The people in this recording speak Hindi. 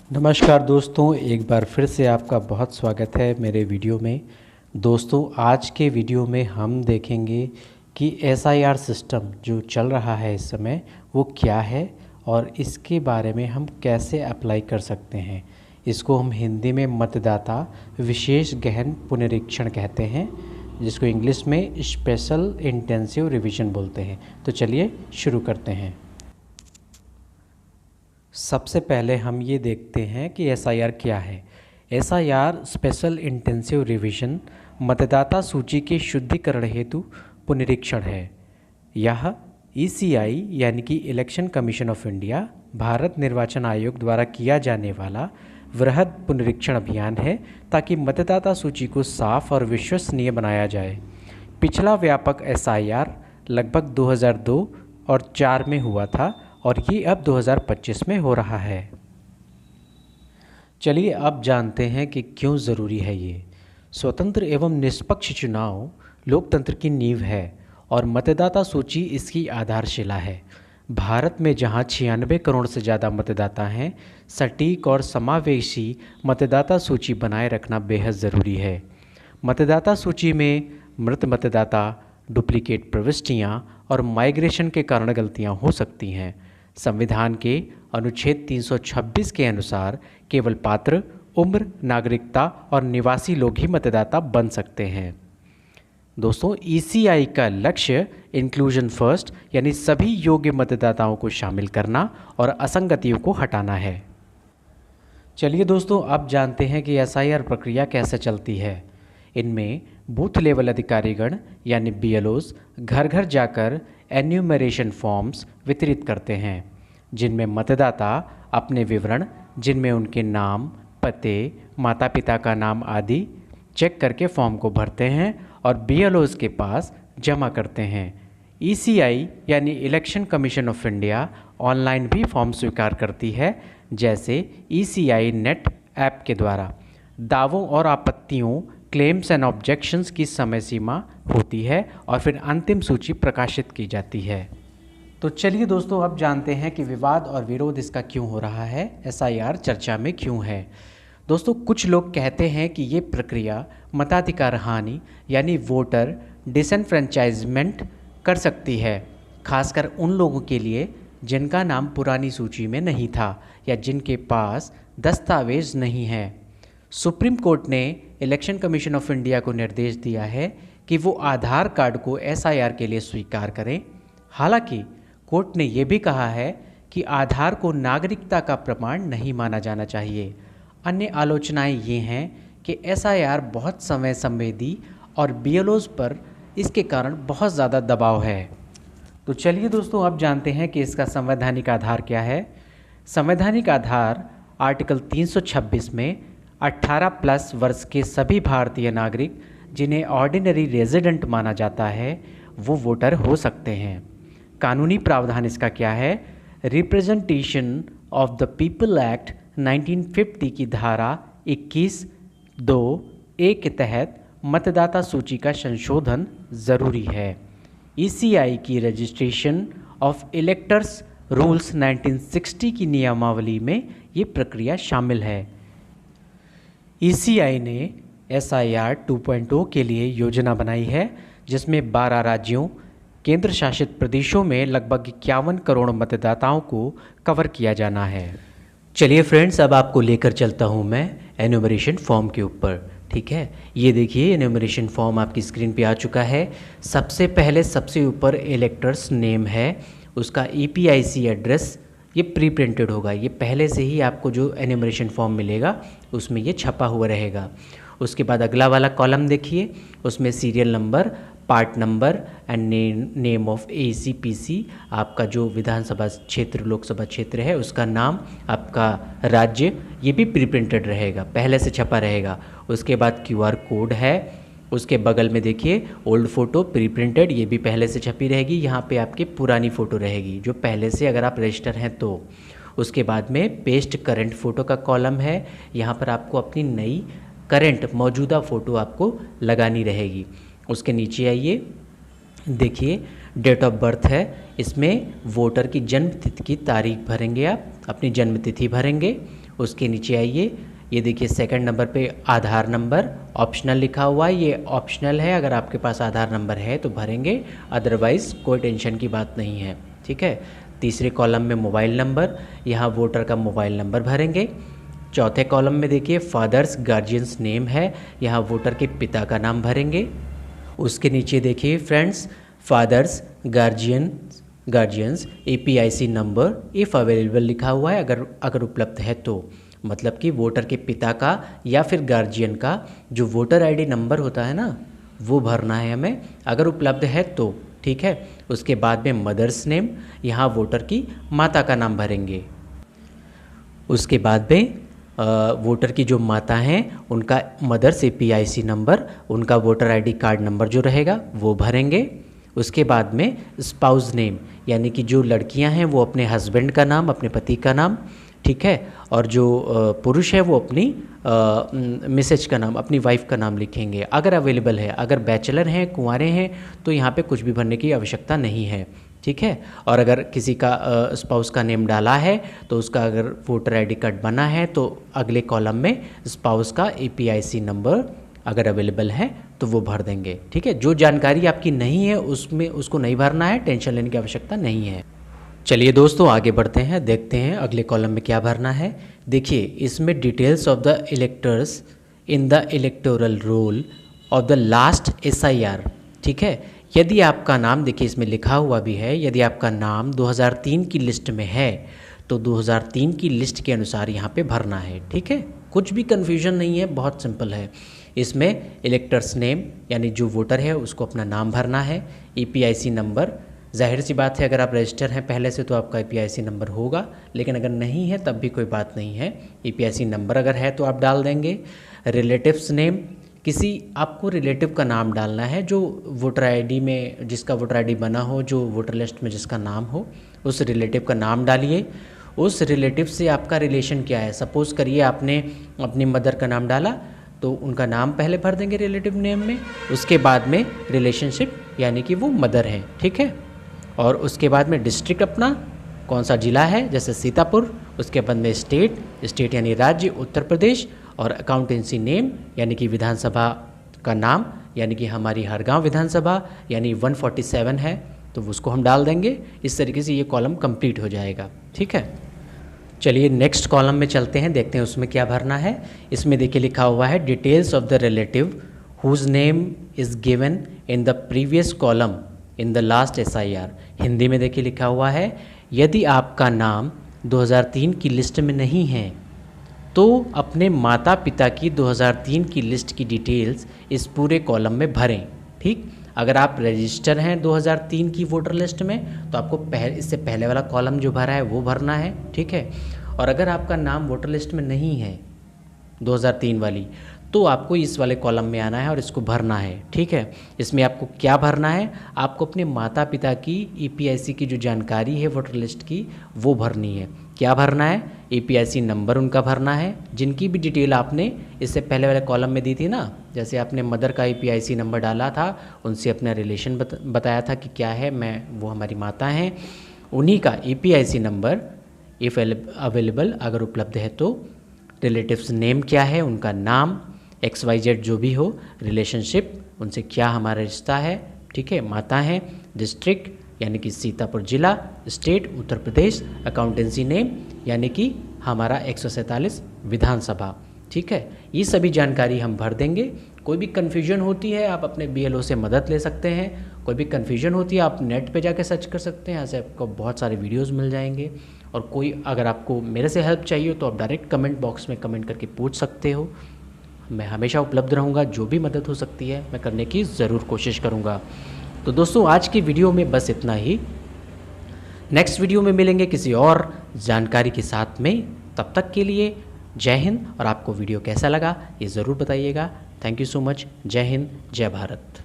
नमस्कार दोस्तों, एक बार फिर से आपका बहुत स्वागत है मेरे वीडियो में। दोस्तों, आज के वीडियो में हम देखेंगे कि एसआईआर सिस्टम जो चल रहा है इस समय वो क्या है और इसके बारे में हम कैसे अप्लाई कर सकते हैं। इसको हम हिंदी में मतदाता विशेष गहन पुनरीक्षण कहते हैं, जिसको इंग्लिश में स्पेशल इंटेंसिव रिवीजन बोलते हैं। तो चलिए शुरू करते हैं। सबसे पहले हम ये देखते हैं कि एसआईआर क्या है। एसआईआर स्पेशल इंटेंसिव रिवीजन मतदाता सूची के शुद्धिकरण हेतु पुनरीक्षण है। यह ईसीआई यानी कि election commission of India, Bharat निर्वाचन आयोग द्वारा किया जाने वाला वृहद पुनरीक्षण अभियान है, ताकि मतदाता सूची को साफ और विश्वसनीय बनाया जाए। पिछला व्यापक एसआईआर लगभग 2002 और 4 में हुआ था और ये अब 2025 में हो रहा है। चलिए अब जानते हैं कि क्यों ज़रूरी है ये। स्वतंत्र एवं निष्पक्ष चुनाव लोकतंत्र की नींव है और मतदाता सूची इसकी आधारशिला है। भारत में जहां 96 करोड़ से ज़्यादा मतदाता हैं, सटीक और समावेशी मतदाता सूची बनाए रखना बेहद ज़रूरी है। मतदाता सूची में मृत मतदाता, डुप्लीकेट प्रविष्टियां और माइग्रेशन के कारण गलतियां हो सकती हैं। संविधान के अनुच्छेद 326 के अनुसार केवल पात्र, उम्र, नागरिकता और निवासी लोग ही मतदाता बन सकते हैं। दोस्तों, ईसीआई का लक्ष्य इंक्लूजन फर्स्ट यानी सभी योग्य मतदाताओं को शामिल करना और असंगतियों को हटाना है। चलिए दोस्तों, अब जानते हैं कि एसआईआर प्रक्रिया कैसे चलती है। इनमें बूथ लेवल अधिकारीगण यानी बीएलओज घर घर जाकर एन्यूमरेशन फॉर्म्स वितरित करते हैं, जिनमें मतदाता अपने विवरण, जिनमें उनके नाम, पते, माता पिता का नाम आदि चेक करके फॉर्म को भरते हैं और बीएलओज के पास जमा करते हैं। ईसीआई यानी election commission of India online भी फॉर्म स्वीकार करती है, जैसे ईसीआई नेट ऐप के द्वारा। दावों और आपत्तियों, क्लेम्स एंड ऑब्जेक्शंस की समय सीमा होती है और फिर अंतिम सूची प्रकाशित की जाती है। तो चलिए दोस्तों, अब जानते हैं कि विवाद और विरोध इसका क्यों हो रहा है, एसआईआर चर्चा में क्यों है। दोस्तों, कुछ लोग कहते हैं कि ये प्रक्रिया मताधिकार हानि यानी वोटर डिसएनफ्रेंचाइजमेंट कर सकती है, खासकर उन लोगों के लिए जिनका नाम पुरानी सूची में नहीं था या जिनके पास दस्तावेज नहीं है। सुप्रीम कोर्ट ने इलेक्शन कमीशन ऑफ इंडिया को निर्देश दिया है कि वो आधार कार्ड को एसआईआर के लिए स्वीकार करें। हालांकि कोर्ट ने ये भी कहा है कि आधार को नागरिकता का प्रमाण नहीं माना जाना चाहिए। अन्य आलोचनाएं ये हैं कि एसआईआर बहुत समय संवेदी और बीएलओज पर इसके कारण बहुत ज़्यादा दबाव है। तो चलिए दोस्तों, अब जानते हैं कि इसका संवैधानिक आधार क्या है। संवैधानिक आधार आर्टिकल 326 में 18+ वर्ष के सभी भारतीय नागरिक जिन्हें ऑर्डिनरी रेजिडेंट माना जाता है वो वोटर हो सकते हैं। कानूनी प्रावधान इसका क्या है? Representation of the people act 1950 की धारा 21(2)(a) के तहत मतदाता सूची का संशोधन ज़रूरी है। ईसीआई की रजिस्ट्रेशन ऑफ इलेक्टर्स रूल्स 1960 की नियमावली में ये प्रक्रिया शामिल है। ईसीआई ने एसआईआर 2.0 के लिए योजना बनाई है, जिसमें 12 राज्यों, केंद्र शासित प्रदेशों में लगभग 51 करोड़ मतदाताओं को कवर किया जाना है। चलिए फ्रेंड्स, अब आपको लेकर चलता हूं मैं एन्यूमरेशन फॉर्म के ऊपर। ठीक है, ये देखिए एन्यूमरेशन फॉर्म आपकी स्क्रीन पे आ चुका है। सबसे पहले सबसे ऊपर इलेक्टर्स नेम है, उसका ईपीआईसी एड्रेस, ये प्री प्रिंटेड होगा। ये पहले से ही आपको जो एन्यूमरेशन फॉर्म मिलेगा उसमें ये छपा हुआ रहेगा। उसके बाद अगला वाला कॉलम देखिए, उसमें serial number, part number and name of ACPC, आपका जो विधानसभा क्षेत्र, लोकसभा क्षेत्र है उसका नाम, आपका राज्य, ये भी प्री प्रिंटेड रहेगा, पहले से छपा रहेगा। उसके बाद क्यूआर कोड है, उसके बगल में देखिए ओल्ड फ़ोटो प्री प्रिंटेड, ये भी पहले से छपी रहेगी। यहाँ पे आपकी पुरानी फ़ोटो रहेगी जो पहले से अगर आप रजिस्टर हैं तो। उसके बाद में पेस्ट करंट फ़ोटो का कॉलम है, यहाँ पर आपको अपनी नई करंट मौजूदा फ़ोटो आपको लगानी रहेगी। उसके नीचे आइए, देखिए डेट ऑफ बर्थ है, इसमें वोटर की जन्म तिथि की तारीख भरेंगे, आप अपनी जन्म तिथि भरेंगे। उसके नीचे आइए, ये देखिए सेकंड नंबर पे आधार नंबर ऑप्शनल लिखा हुआ है। ये ऑप्शनल है, अगर आपके पास आधार नंबर है तो भरेंगे, अदरवाइज़ कोई टेंशन की बात नहीं है, ठीक है। तीसरे कॉलम में मोबाइल नंबर, यहाँ वोटर का मोबाइल नंबर भरेंगे। चौथे कॉलम में देखिए फादर्स गार्जियंस नेम है, यहाँ वोटर के पिता का नाम भरेंगे। उसके नीचे देखिए friends, fathers guardians APIC number if available लिखा हुआ है, अगर उपलब्ध है तो, मतलब कि वोटर के पिता का या फिर गार्जियन का जो वोटर ID नंबर होता है ना, वो भरना है हमें, अगर उपलब्ध है तो, ठीक है। उसके बाद में मदर्स नेम, यहाँ वोटर की माता का नाम भरेंगे। उसके बाद में वोटर की जो माता हैं उनका मदर्स APIC नंबर, उनका वोटर ID कार्ड नंबर जो रहेगा वो भरेंगे। उसके बाद में स्पाउस नेम, यानी कि जो लड़कियां हैं वो अपने हस्बैंड का नाम, अपने पति का नाम, ठीक है, और जो पुरुष है वो अपनी मिसेज का नाम, अपनी वाइफ का नाम लिखेंगे अगर अवेलेबल है। अगर बैचलर हैं, कुंवारे हैं, तो यहाँ पे कुछ भी भरने की आवश्यकता नहीं है, ठीक है। और अगर किसी का स्पाउस का नेम डाला है तो उसका अगर वोटर ID कार्ड बना है तो अगले कॉलम में स्पाउस का APIC नंबर अगर अवेलेबल है तो वो भर देंगे, ठीक है। जो जानकारी आपकी नहीं है उसमें उसको नहीं भरना है, टेंशन लेने की आवश्यकता नहीं है। चलिए दोस्तों आगे बढ़ते हैं, देखते हैं अगले कॉलम में क्या भरना है। देखिए इसमें details of the electors in the electoral roll of the last SIR, ठीक है। यदि आपका नाम, देखिए इसमें लिखा हुआ भी है, यदि आपका नाम 2003 की लिस्ट में है तो 2003 की लिस्ट के अनुसार यहाँ पे भरना है, ठीक है। कुछ भी कन्फ्यूजन नहीं है, बहुत सिंपल है। इसमें इलेक्टर्स नेम, यानी जो वोटर है उसको अपना नाम भरना है। APIC नंबर, जाहिर सी बात है अगर आप रजिस्टर हैं पहले से तो आपका APIC नंबर होगा, लेकिन अगर नहीं है तब भी कोई बात नहीं है, APIC नंबर अगर है तो आप डाल देंगे। रिलेटिव्स नेम, किसी आपको रिलेटिव का नाम डालना है जो वोटर ID में, जिसका वोटर ID बना हो, जो वोटर लिस्ट में जिसका नाम हो, उस रिलेटिव का नाम डालिए। उस रिलेटिव से आपका रिलेशन क्या है, सपोज़ करिए आपने अपनी मदर का नाम डाला तो उनका नाम पहले भर देंगे रिलेटिव नेम में, उसके बाद में रिलेशनशिप, यानी कि वो मदर हैं, ठीक है। और उसके बाद में डिस्ट्रिक्ट अपना कौन सा ज़िला है, जैसे सीतापुर, उसके बाद में स्टेट यानी राज्य उत्तर प्रदेश, और अकाउंटेंसी नेम यानी कि विधानसभा का नाम, यानी कि हमारी हरगांव विधानसभा यानी 147 है तो उसको हम डाल देंगे। इस तरीके से ये कॉलम कंप्लीट हो जाएगा, ठीक है। चलिए नेक्स्ट कॉलम में चलते हैं, देखते हैं उसमें क्या भरना है। इसमें देखिए लिखा हुआ है details of the relative whose name is given in the previous column in the last SIR। Hindi में देखिए लिखा हुआ है, यदि आपका नाम 2003 की लिस्ट में नहीं है तो अपने माता पिता की 2003 की लिस्ट की डिटेल्स इस पूरे कॉलम में भरें, ठीक। अगर आप रजिस्टर हैं 2003 की वोटर लिस्ट में तो आपको इससे पहले वाला कॉलम जो भरा है वो भरना है, ठीक है। और अगर आपका नाम वोटर लिस्ट में नहीं है 2003 वाली, तो आपको इस वाले कॉलम में आना है और इसको भरना है, ठीक है। इसमें आपको क्या भरना है, आपको अपने माता पिता की APIC की जो जानकारी है वोटर लिस्ट की वो भरनी है। क्या भरना है, APIC नंबर उनका भरना है, जिनकी भी डिटेल आपने इससे पहले वाले कॉलम में दी थी ना, जैसे आपने मदर का APIC नंबर डाला था, उनसे अपना रिलेशन बताया था कि क्या है, वो हमारी माता हैं, उन्हीं का APIC नंबर इफ़ अवेलेबल अगर उपलब्ध है तो, रिलेटिव्स नेम क्या है, उनका नाम, XYZ जो भी हो, रिलेशनशिप उनसे क्या हमारा रिश्ता है, ठीक है, माता हैं, डिस्ट्रिक्ट यानी कि सीतापुर जिला, state Uttar Pradesh, accountancy name यानी कि हमारा 147 विधानसभा, ठीक है। ये सभी जानकारी हम भर देंगे। कोई भी कन्फ्यूजन होती है आप अपने BLO से मदद ले सकते हैं, कोई भी कन्फ्यूजन होती है आप नेट पे जाके सर्च कर सकते हैं, ऐसे आपको बहुत सारे वीडियोस मिल जाएंगे। और कोई अगर आपको मेरे से हेल्प चाहिए तो आप डायरेक्ट कमेंट बॉक्स में कमेंट करके पूछ सकते हो, मैं हमेशा उपलब्ध रहूँगा, जो भी मदद हो सकती है मैं करने की ज़रूर कोशिश करूँगा। तो दोस्तों आज की वीडियो में बस इतना ही, नेक्स्ट वीडियो में मिलेंगे किसी और जानकारी के साथ में। तब तक के लिए जय हिंद, और आपको वीडियो कैसा लगा ये ज़रूर बताइएगा। Thank you so much. जय हिंद, जय भारत।